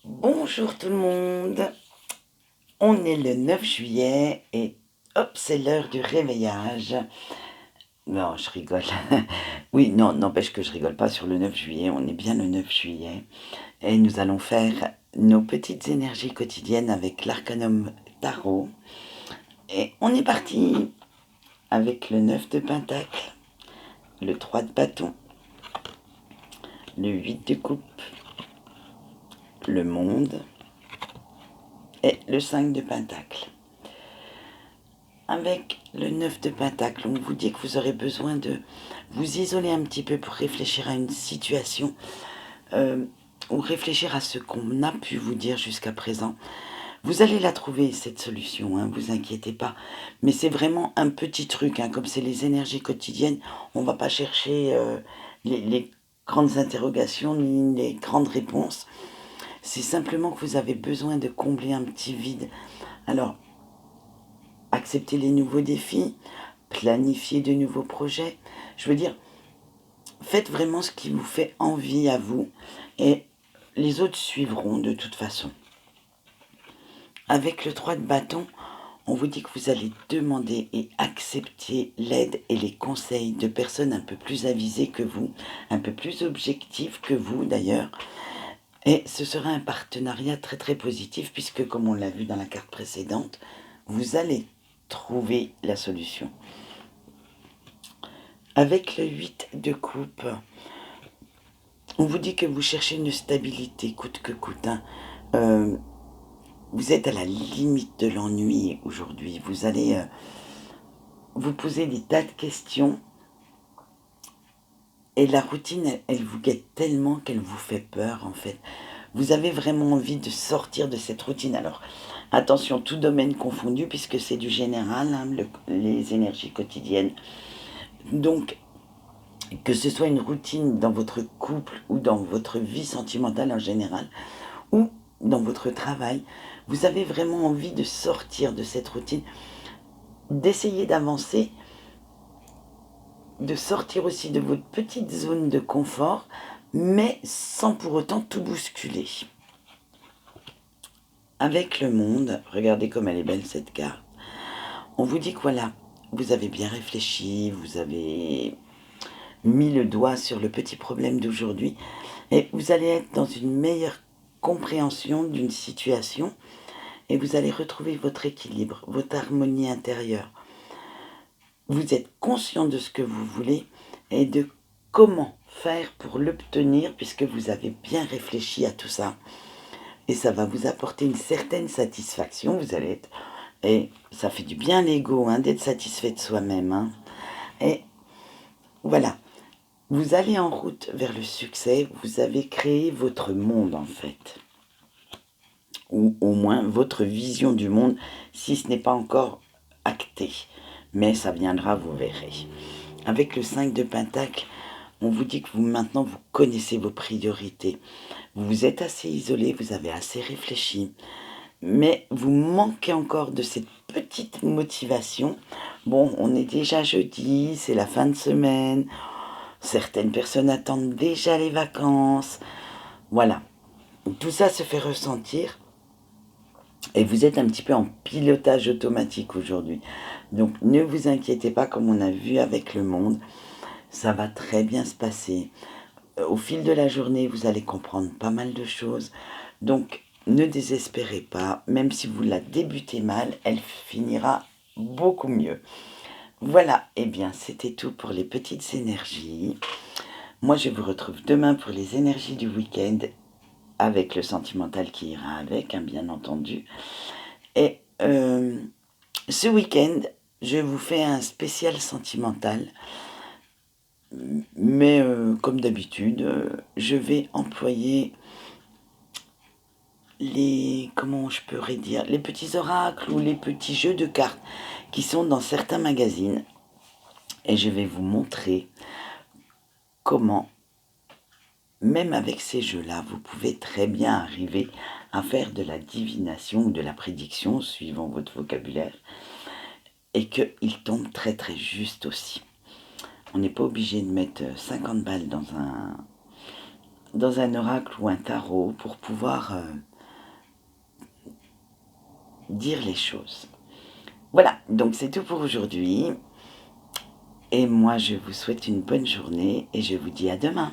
Bonjour tout le monde, on est le 9 juillet et hop, c'est l'heure du réveillage. Non, je rigole. Oui, non, n'empêche que je rigole pas sur le 9 juillet, on est bien le 9 juillet. Et nous allons faire nos petites énergies quotidiennes avec l'arcanum tarot. Et on est parti avec le 9 de pentacle, le 3 de bâton, le 8 de coupe, le monde et le 5 de pentacle. Avec le 9 de pentacle, on vous dit que vous aurez besoin de vous isoler un petit peu pour réfléchir à une situation ou réfléchir à ce qu'on a pu vous dire jusqu'à présent. Vous allez la trouver, cette solution, hein, vous inquiétez pas. Mais c'est vraiment un petit truc, hein, comme c'est les énergies quotidiennes, on ne va pas chercher les grandes interrogations ni les grandes réponses. C'est simplement que vous avez besoin de combler un petit vide. Alors, accepter les nouveaux défis, planifier de nouveaux projets. Je veux dire, faites vraiment ce qui vous fait envie à vous et les autres suivront de toute façon. Avec le 3 de bâton, on vous dit que vous allez demander et accepter l'aide et les conseils de personnes un peu plus avisées que vous, un peu plus objectives que vous d'ailleurs. Et ce sera un partenariat très très positif puisque, comme on l'a vu dans la carte précédente, vous allez trouver la solution. Avec le 8 de coupe, on vous dit que vous cherchez une stabilité coûte que coûte. Hein. Vous êtes à la limite de l'ennui aujourd'hui. Vous allez vous poser des tas de questions et la routine, elle vous guette tellement qu'elle vous fait peur en fait. Vous avez vraiment envie de sortir de cette routine. Alors, attention, tout domaine confondu, puisque c'est du général, hein, les énergies quotidiennes. Donc, que ce soit une routine dans votre couple ou dans votre vie sentimentale en général, ou dans votre travail, vous avez vraiment envie de sortir de cette routine, d'essayer d'avancer, de sortir aussi de votre petite zone de confort, mais sans pour autant tout bousculer. Avec le monde, regardez comme elle est belle cette carte, on vous dit que voilà, vous avez bien réfléchi, vous avez mis le doigt sur le petit problème d'aujourd'hui et vous allez être dans une meilleure compréhension d'une situation et vous allez retrouver votre équilibre, votre harmonie intérieure. Vous êtes conscient de ce que vous voulez et de comment faire pour l'obtenir puisque vous avez bien réfléchi à tout ça. Et ça va vous apporter une certaine satisfaction. Vous allez être... Et ça fait du bien l'ego, hein, d'être satisfait de soi-même. Hein. Et voilà. Vous allez en route vers le succès. Vous avez créé votre monde, en fait. Ou au moins votre vision du monde, si ce n'est pas encore acté. Mais ça viendra, vous verrez. Avec le 5 de Pentacle, on vous dit que maintenant vous connaissez vos priorités. Vous vous êtes assez isolé, vous avez assez réfléchi, mais vous manquez encore de cette petite motivation. Bon, on est déjà jeudi, c'est la fin de semaine, certaines personnes attendent déjà les vacances. Voilà, tout ça se fait ressentir et vous êtes un petit peu en pilotage automatique aujourd'hui. Donc ne vous inquiétez pas, comme on a vu avec le monde, ça va très bien se passer. Au fil de la journée, vous allez comprendre pas mal de choses. Donc, ne désespérez pas. Même si vous la débutez mal, elle finira beaucoup mieux. Voilà, eh bien, c'était tout pour les petites énergies. Moi, je vous retrouve demain pour les énergies du week-end, avec le sentimental qui ira avec, hein, bien entendu. Et ce week-end, je vous fais un spécial sentimental. Mais comme d'habitude, je vais employer comment je pourrais dire, les petits oracles ou les petits jeux de cartes qui sont dans certains magazines. Et je vais vous montrer comment, même avec ces jeux-là, vous pouvez très bien arriver à faire de la divination ou de la prédiction, suivant votre vocabulaire, et qu'il tombe très très juste aussi. On n'est pas obligé de mettre 50 balles dans un oracle ou un tarot pour pouvoir dire les choses. Voilà, donc c'est tout pour aujourd'hui. Et moi, je vous souhaite une bonne journée et je vous dis à demain.